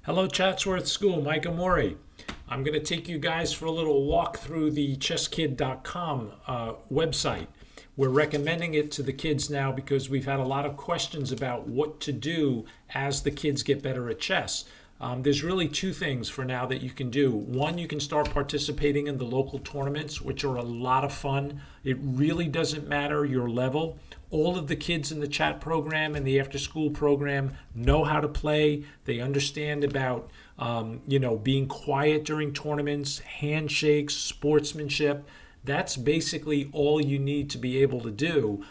Hello, Chatsworth School. Mike Amori. I'm going to take you guys for a little walk through the chesskid.com website. We're recommending it to the kids now because we've had a lot of questions about what to do as the kids get better at chess. There's really two things for now that you can do. One, you can start participating in the local tournaments, which are a lot of fun. It really doesn't matter your level. All of the kids in the chat program and the after school program know how to play. They understand about being quiet during tournaments, handshakes, sportsmanship. That's basically all you need to be able to do.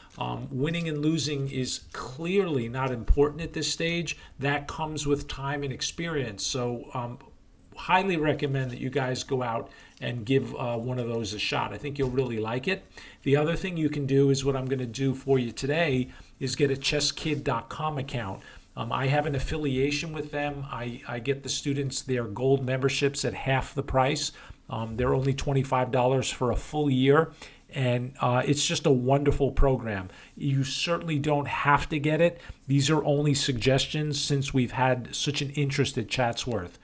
Winning and losing is clearly not important at this stage. That comes with time and experience. So highly recommend that you guys go out and give one of those a shot. I think you'll really like it. The other thing you can do is what I'm going to do for you today is get a chesskid.com account. I have an affiliation with them. I get the students their gold memberships at half the price. They're only $25 for a full year, and it's just a wonderful program. You certainly don't have to get it. These are only suggestions since we've had such an interest at Chatsworth.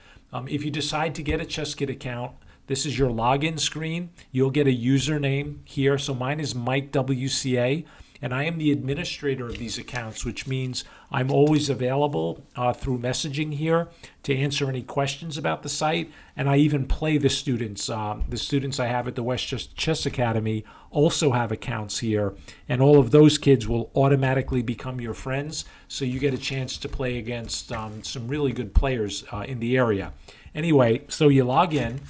If you decide to get a Chesskid account, this is your login screen. You'll get a username here. So mine is Mike WCA. And I am the administrator of these accounts, which means I'm always available through messaging here to answer any questions about the site. And I even play the students. The students I have at the Westchester Chess Academy also have accounts here. And all of those kids will automatically become your friends. So you get a chance to play against some really good players in the area. Anyway, so you log in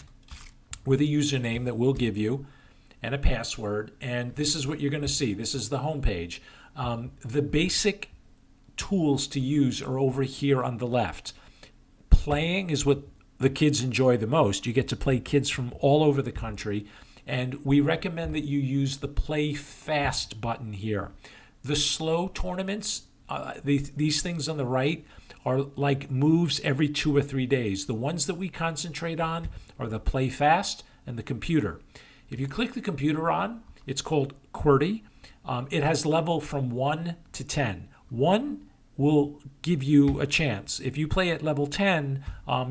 with a username that we'll give you and a password, and this is what you're going to see. This is the home page. The basic tools to use are over here on the left. Playing is what the kids enjoy the most. You get to play kids from all over the country, and we recommend that you use the Play Fast button here. The slow tournaments, these things on the right, are like moves every 2 or 3 days. The ones that we concentrate on are the Play Fast and the computer. If you click the computer on, it's called QWERTY. It has level from 1 to 10. 1 will give you a chance. If you play at level 10,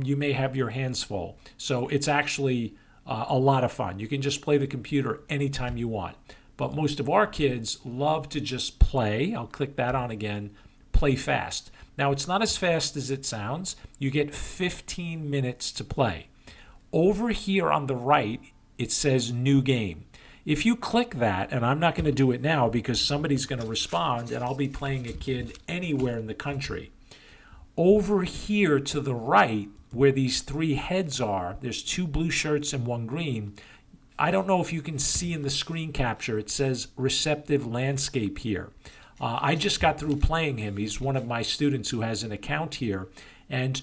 you may have your hands full. So it's actually a lot of fun. You can just play the computer anytime you want. But most of our kids love to just play. I'll click that on again. Play fast. Now, it's not as fast as it sounds. You get 15 minutes to play. Over here on the right, it says new game. If you click that, and I'm not going to do it now because somebody's going to respond and I'll be playing a kid anywhere in the country. Over here to the right, where these 3 heads are, there's 2 blue shirts and 1 green. I don't know if you can see in the screen capture, it says receptive landscape here. I just got through playing him. He's one of my students who has an account here. And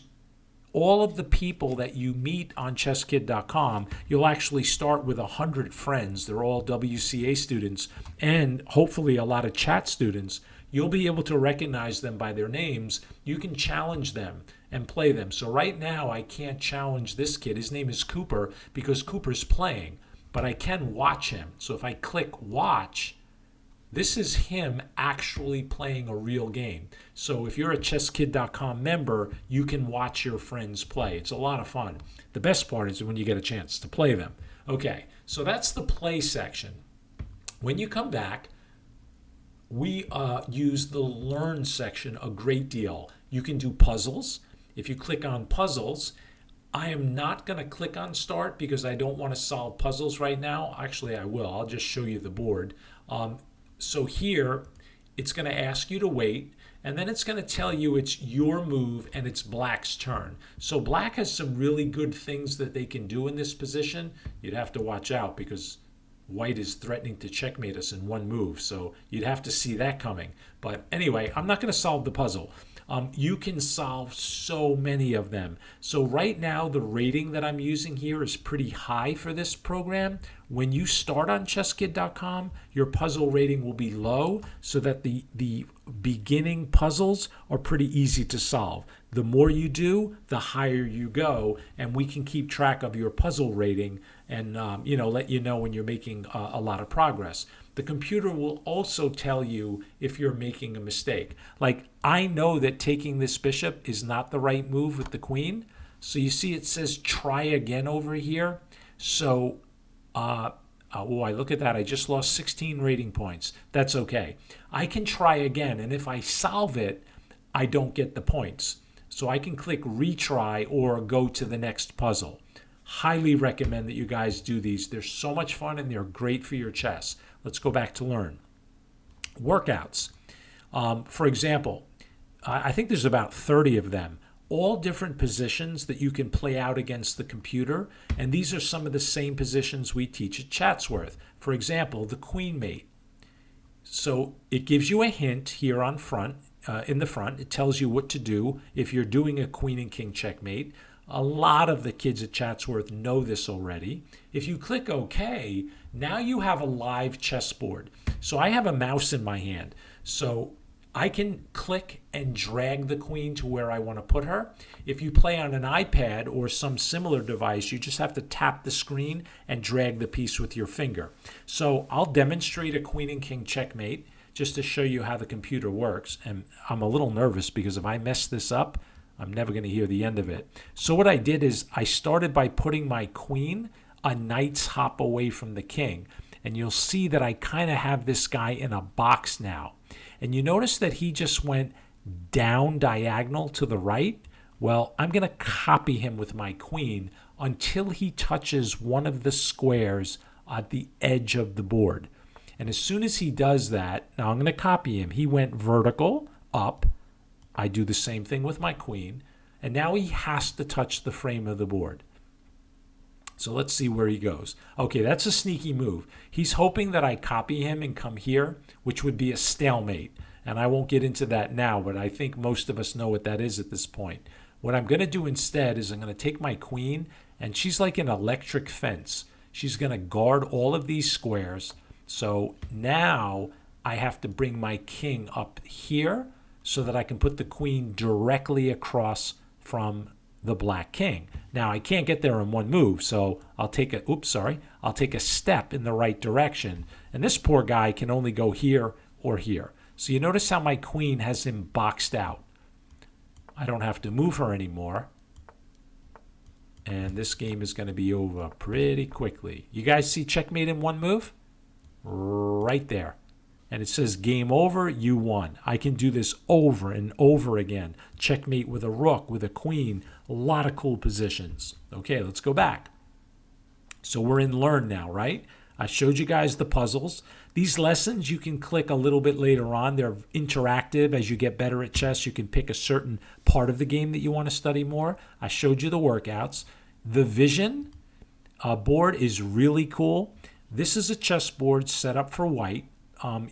all of the people that you meet on chesskid.com, you'll actually start with 100 friends. They're all WCA students and hopefully a lot of chat students. You'll be able to recognize them by their names. You can challenge them and play them. So right now I can't challenge this kid. His name is Cooper because Cooper's playing, but I can watch him. So if I click watch, this is him actually playing a real game. So if you're a chesskid.com member, you can watch your friends play. It's a lot of fun. The best part is when you get a chance to play them. Okay, so that's the play section. When you come back, we use the learn section a great deal. You can do puzzles. If you click on puzzles, I am not going to click on start because I don't want to solve puzzles right now. Actually, I will. I'll just show you the board. So here, it's going to ask you to wait, and then it's going to tell you it's your move and it's Black's turn. So Black has some really good things that they can do in this position. You'd have to watch out because White is threatening to checkmate us in 1 move, so you'd have to see that coming. But anyway, I'm not going to solve the puzzle. You can solve so many of them. So right now, the rating that I'm using here is pretty high for this program. When you start on chesskid.com, your puzzle rating will be low so that the beginning puzzles are pretty easy to solve. The more you do, the higher you go, and we can keep track of your puzzle rating and let you know when you're making a lot of progress. The computer will also tell you if you're making a mistake. Like, I know that taking this bishop is not the right move with the queen, So you see it says try again over here. So, oh, I look at that. I just lost 16 rating points. That's okay. I can try again, and if I solve it, I don't get the points. So I can click retry or go to the next puzzle. Highly recommend that you guys do these. They're so much fun and they're great for your chess. Let's go back to learn. Workouts. For example, I think there's about 30 of them, all different positions that you can play out against the computer. And these are some of the same positions we teach at Chatsworth. For example, the queen mate. So it gives you a hint here on front, in the front. It tells you what to do if you're doing a queen and king checkmate. A lot of the kids at Chatsworth know this already. If you click OK, now you have a live chessboard. So I have a mouse in my hand. So I can click and drag the queen to where I want to put her. If you play on an iPad or some similar device, you just have to tap the screen and drag the piece with your finger. So I'll demonstrate a queen and king checkmate just to show you how the computer works. And I'm a little nervous because if I mess this up, I'm never going to hear the end of it. So what I did is I started by putting my queen a knight's hop away from the king. And you'll see that I kind of have this guy in a box now. And you notice that he just went down diagonal to the right. Well, I'm going to copy him with my queen until he touches one of the squares at the edge of the board. And as soon as he does that, now I'm going to copy him. He went vertical, up. I do the same thing with my queen. And now he has to touch the frame of the board. So let's see where he goes. Okay, that's a sneaky move. He's hoping that I copy him and come here, which would be a stalemate. And I won't get into that now, but I think most of us know what that is at this point. What I'm going to do instead is I'm going to take my queen, and she's like an electric fence. She's going to guard all of these squares. So now I have to bring my king up here so that I can put the queen directly across from the black king. Now I can't get there in one move, so I'll take a step in the right direction. And this poor guy can only go here or here. So you notice how my queen has him boxed out. I don't have to move her anymore. And this game is going to be over pretty quickly. You guys see checkmate in one move? Right there. And it says game over, you won. I can do this over and over again. Checkmate with a rook, with a queen. A lot of cool positions. Okay, let's go back. So we're in learn now, right? I showed you guys the puzzles. These lessons you can click a little bit later on. They're interactive. As you get better at chess, you can pick a certain part of the game that you want to study more. I showed you the workouts. The vision board is really cool. This is a chessboard set up for white.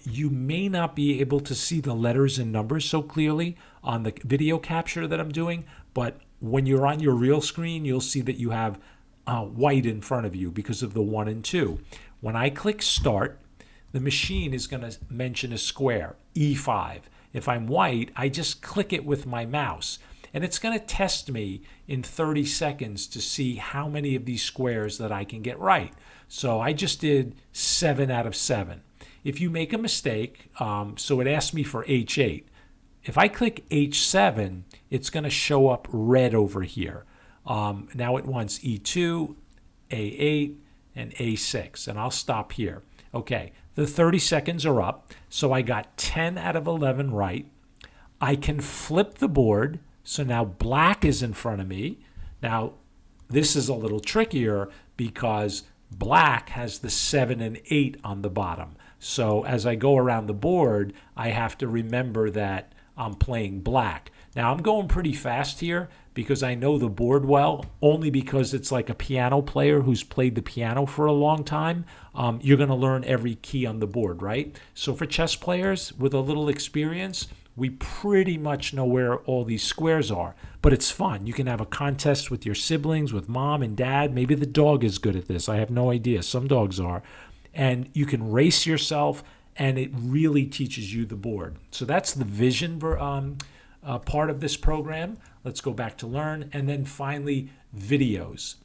You may not be able to see the letters and numbers so clearly on the video capture that I'm doing, but when you're on your real screen, you'll see that you have white in front of you because of the 1 and 2. When I click start, the machine is going to mention a square, E5. If I'm white, I just click it with my mouse, and it's going to test me in 30 seconds to see how many of these squares that I can get right. So I just did 7 out of 7. If you make a mistake, so it asked me for H8. If I click H7, it's going to show up red over here. Now it wants E2, A8, and A6, and I'll stop here. Okay, the 30 seconds are up, so I got 10 out of 11 right. I can flip the board, so now black is in front of me. Now, this is a little trickier because black has the 7 and 8 on the bottom. So as I go around the board, I have to remember that I'm playing black. Now I'm going pretty fast here because I know the board well, only because it's like a piano player who's played the piano for a long time. You're going to learn every key on the board, right? So for chess players with a little experience, we pretty much know where all these squares are. But it's fun. You can have a contest with your siblings, with mom and dad. Maybe the dog is good at this. I have no idea. Some dogs are. And you can race yourself, and it really teaches you the board. So that's the vision part of this program. Let's go back to learn. And then finally, videos.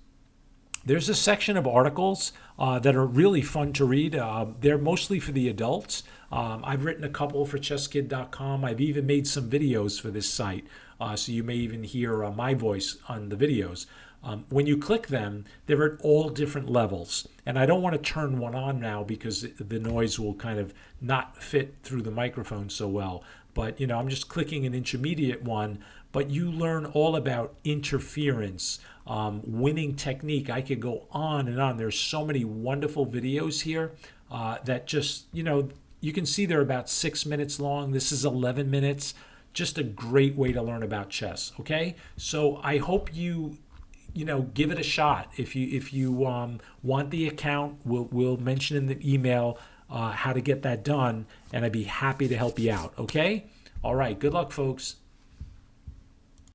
There's a section of articles that are really fun to read. They're mostly for the adults. I've written a couple for Chesskid.com. I've even made some videos for this site. so you may even hear my voice on the videos. When you click them, they're at all different levels. And I don't want to turn one on now because the noise will kind of not fit through the microphone so well. But, you know, I'm just clicking an intermediate one. But you learn all about interference, winning technique. I could go on and on. There's so many wonderful videos here that just, you know, you can see they're about 6 minutes long. This is 11 minutes. Just a great way to learn about chess. Okay, so I hope you give it a shot. If you want the account, we'll mention in the email how to get that done, and I'd be happy to help you out. Okay, all right. Good luck, folks.